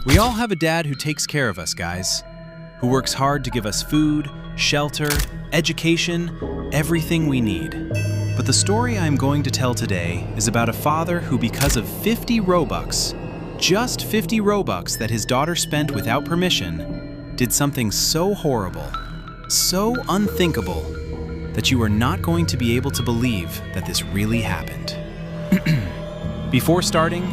We all have a dad who takes care of us, guys, who works hard to give us food, shelter, education, everything we need. But the story I'm going to tell today is about a father who, because of 50 Robux, just 50 Robux that his daughter spent without permission, did something so horrible, so unthinkable, that you are not going to be able to believe that this really happened. Before starting,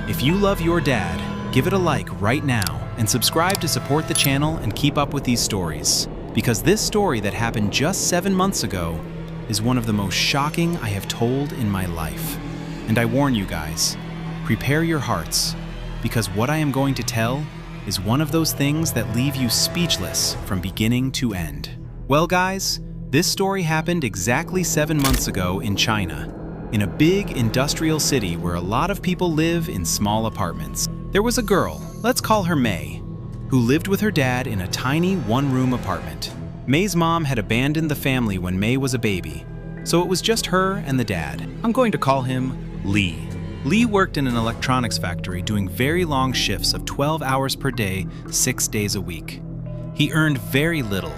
if you love your dad, give it a like right now and subscribe to support the channel and keep up with these stories, because this story that happened just 7 months ago is one of the most shocking I have told in my life. And I warn you guys, prepare your hearts, because what I am going to tell is one of those things that leave you speechless from beginning to end. Well guys, this story happened exactly 7 months ago in China, in a big industrial city where a lot of people live in small apartments. There was a girl, let's call her May, who lived with her dad in a tiny one-room apartment. May's mom had abandoned the family when May was a baby, so it was just her and the dad. I'm going to call him Lee. Lee worked in an electronics factory doing very long shifts of 12 hours per day, 6 days a week. He earned very little,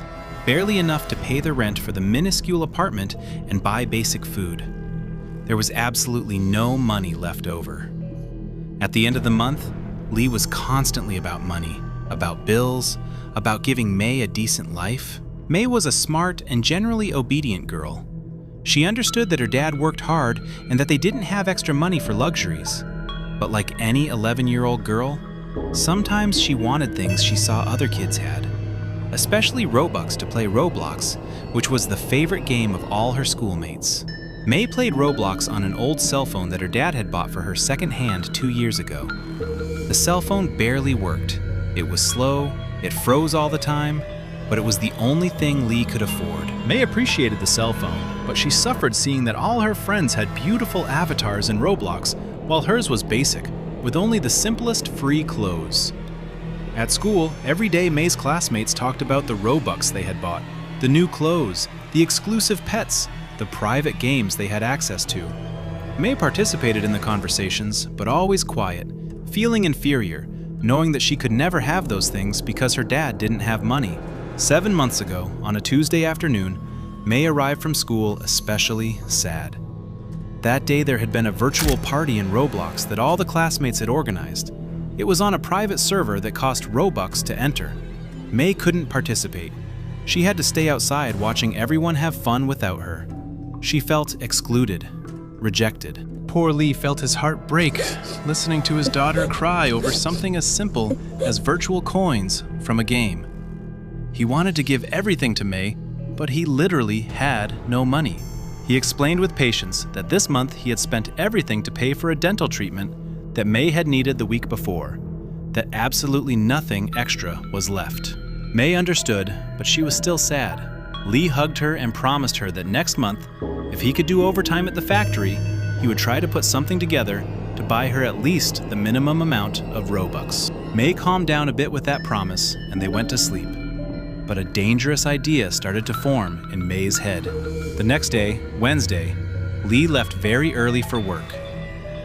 barely enough to pay the rent for the minuscule apartment and buy basic food. There was absolutely no money left over. At the end of the month, Lee was constantly about money, about bills, about giving May a decent life. May was a smart and generally obedient girl. She understood that her dad worked hard and that they didn't have extra money for luxuries. But like any 11-year-old girl, sometimes she wanted things she saw other kids had, especially Robux to play Roblox, which was the favorite game of all her schoolmates. May played Roblox on an old cell phone that her dad had bought for her second-hand 2 years ago. The cell phone barely worked. It was slow, it froze all the time, but it was the only thing Lee could afford. May appreciated the cell phone, but she suffered seeing that all her friends had beautiful avatars in Roblox, while hers was basic, with only the simplest free clothes. At school, every day May's classmates talked about the Robux they had bought, the new clothes, the exclusive pets, the private games they had access to. May participated in the conversations, but always quiet, feeling inferior, knowing that she could never have those things because her dad didn't have money. 7 months ago, on a Tuesday afternoon, May arrived from school especially sad. That day there had been a virtual party in Roblox that all the classmates had organized. It was on a private server that cost Robux to enter. May couldn't participate. She had to stay outside watching everyone have fun without her. She felt excluded, rejected. Poor Lee felt his heart break, listening to his daughter cry over something as simple as virtual coins from a game. He wanted to give everything to May, but he literally had no money. He explained with patience that this month he had spent everything to pay for a dental treatment that May had needed the week before, that absolutely nothing extra was left. May understood, but she was still sad. Lee hugged her and promised her that next month, if he could do overtime at the factory, he would try to put something together to buy her at least the minimum amount of Robux. May calmed down a bit with that promise, and they went to sleep. But a dangerous idea started to form in May's head. The next day, Wednesday, Lee left very early for work.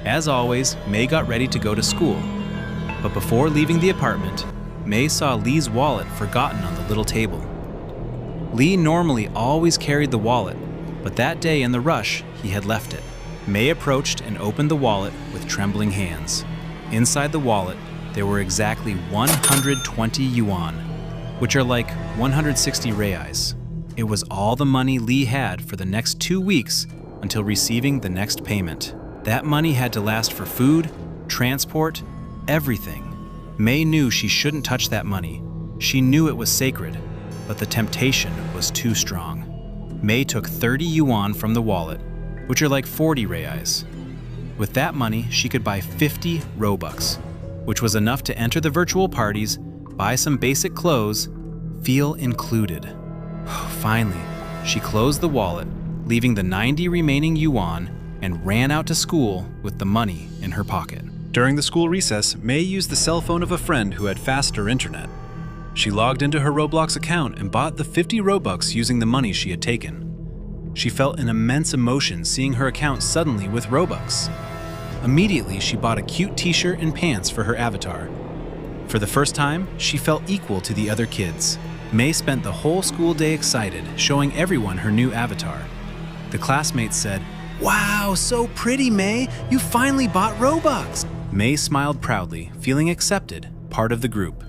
As always, May got ready to go to school. But before leaving the apartment, May saw Lee's wallet forgotten on the little table. Lee normally always carried the wallet, but that day in the rush, he had left it. May approached and opened the wallet with trembling hands. Inside the wallet, there were exactly 120 yuan, which are like 160 reais. It was all the money Lee had for the next 2 weeks until receiving the next payment. That money had to last for food, transport, everything. May knew she shouldn't touch that money. She knew it was sacred, but the temptation was too strong. May took 30 yuan from the wallet, which are like 40 reais. With that money, she could buy 50 Robux, which was enough to enter the virtual parties, buy some basic clothes, feel included. Finally, she closed the wallet, leaving the 90 remaining yuan, and ran out to school with the money in her pocket. During the school recess, May used the cell phone of a friend who had faster internet. She logged into her Roblox account and bought the 50 Robux using the money she had taken. She felt an immense emotion seeing her account suddenly with Robux. Immediately, she bought a cute t-shirt and pants for her avatar. For the first time, she felt equal to the other kids. May spent the whole school day excited, showing everyone her new avatar. The classmates said, "Wow, so pretty, May! You finally bought Robux!" May smiled proudly, feeling accepted, part of the group.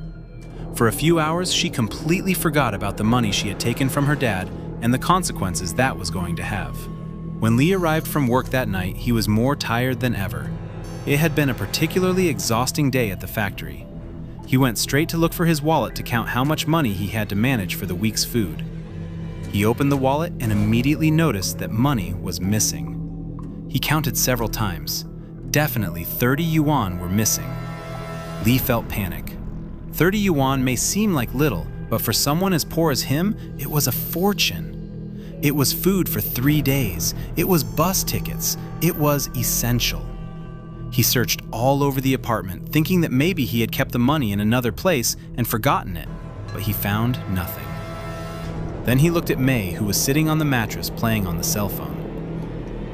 For a few hours, she completely forgot about the money she had taken from her dad and the consequences that was going to have. When Lee arrived from work that night, he was more tired than ever. It had been a particularly exhausting day at the factory. He went straight to look for his wallet to count how much money he had to manage for the week's food. He opened the wallet and immediately noticed that money was missing. He counted several times. Definitely 30 yuan were missing. Lee felt panic. 30 yuan may seem like little, but for someone as poor as him, it was a fortune. It was food for 3 days. It was bus tickets. It was essential. He searched all over the apartment, thinking that maybe he had kept the money in another place and forgotten it, but he found nothing. Then he looked at May, who was sitting on the mattress playing on the cell phone.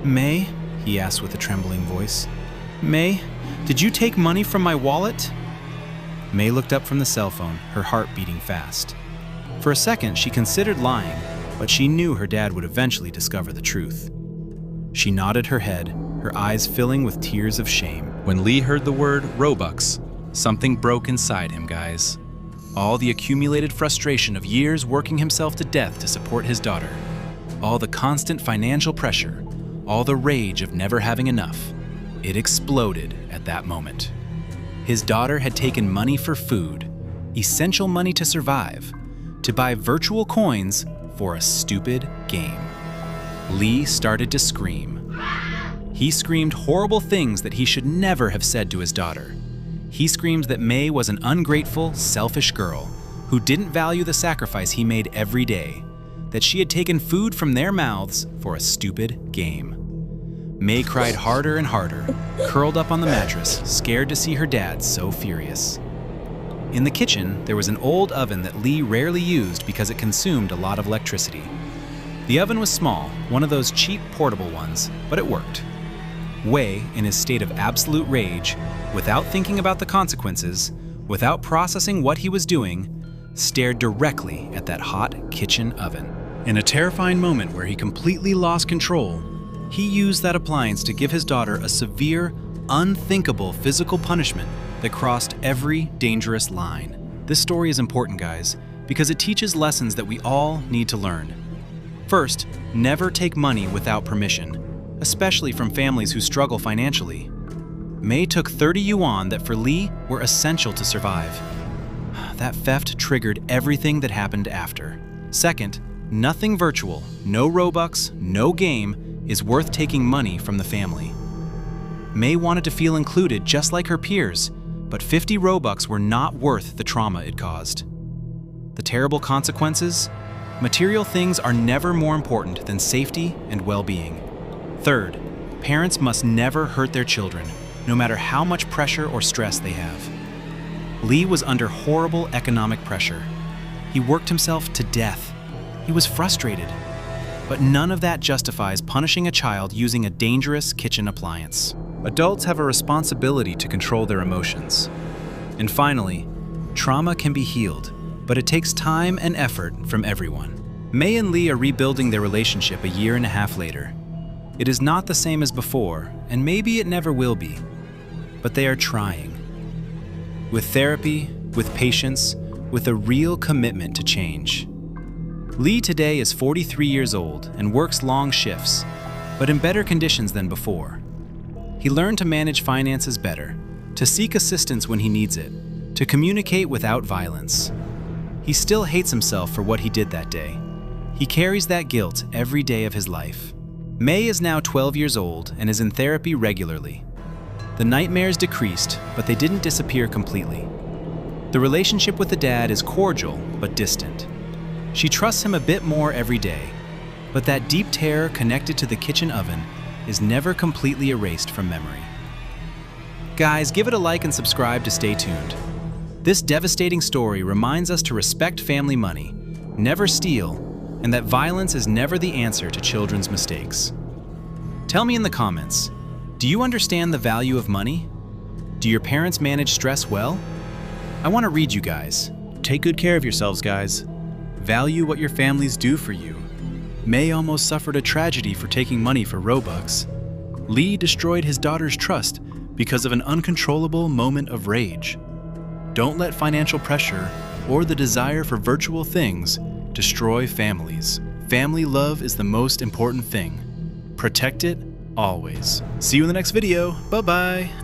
"May?" he asked with a trembling voice. "May, did you take money from my wallet?" May looked up from the cell phone, her heart beating fast. For a second, she considered lying, but she knew her dad would eventually discover the truth. She nodded her head, her eyes filling with tears of shame. When Lee heard the word Robux, something broke inside him, guys. All the accumulated frustration of years working himself to death to support his daughter. All the constant financial pressure. All the rage of never having enough. It exploded at that moment. His daughter had taken money for food, essential money to survive, to buy virtual coins for a stupid game. Lee started to scream. He screamed horrible things that he should never have said to his daughter. He screamed that May was an ungrateful, selfish girl who didn't value the sacrifice he made every day, that she had taken food from their mouths for a stupid game. May cried harder and harder, curled up on the mattress, scared to see her dad so furious. In the kitchen, there was an old oven that Lee rarely used because it consumed a lot of electricity. The oven was small, one of those cheap portable ones, but it worked. Wei, in his state of absolute rage, without thinking about the consequences, without processing what he was doing, stared directly at that hot kitchen oven. In a terrifying moment where he completely lost control, he used that appliance to give his daughter a severe, unthinkable physical punishment that crossed every dangerous line. This story is important, guys, because it teaches lessons that we all need to learn. First, never take money without permission, especially from families who struggle financially. May took 30 yuan that for Lee were essential to survive. That theft triggered everything that happened after. Second, nothing virtual, no Robux, no game, is worth taking money from the family. May wanted to feel included just like her peers, but 50 Robux were not worth the trauma it caused. The terrible consequences? Material things are never more important than safety and well-being. Third, parents must never hurt their children, no matter how much pressure or stress they have. Lee was under horrible economic pressure. He worked himself to death. He was frustrated. But none of that justifies punishing a child using a dangerous kitchen appliance. Adults have a responsibility to control their emotions. And finally, trauma can be healed, but it takes time and effort from everyone. May and Lee are rebuilding their relationship a year and a half later. It is not the same as before, and maybe it never will be, but they are trying. With therapy, with patience, with a real commitment to change. Lee today is 43 years old and works long shifts, but in better conditions than before. He learned to manage finances better, to seek assistance when he needs it, to communicate without violence. He still hates himself for what he did that day. He carries that guilt every day of his life. May is now 12 years old and is in therapy regularly. The nightmares decreased, but they didn't disappear completely. The relationship with the dad is cordial but distant. She trusts him a bit more every day, but that deep terror connected to the kitchen oven is never completely erased from memory. Guys, give it a like and subscribe to stay tuned. This devastating story reminds us to respect family money, never steal, and that violence is never the answer to children's mistakes. Tell me in the comments, do you understand the value of money? Do your parents manage stress well? I want to read you guys. Take good care of yourselves, guys. Value what your families do for you. May almost suffered a tragedy for taking money for Robux. Lee destroyed his daughter's trust because of an uncontrollable moment of rage. Don't let financial pressure or the desire for virtual things destroy families. Family love is the most important thing. Protect it always. See you in the next video. Bye-bye.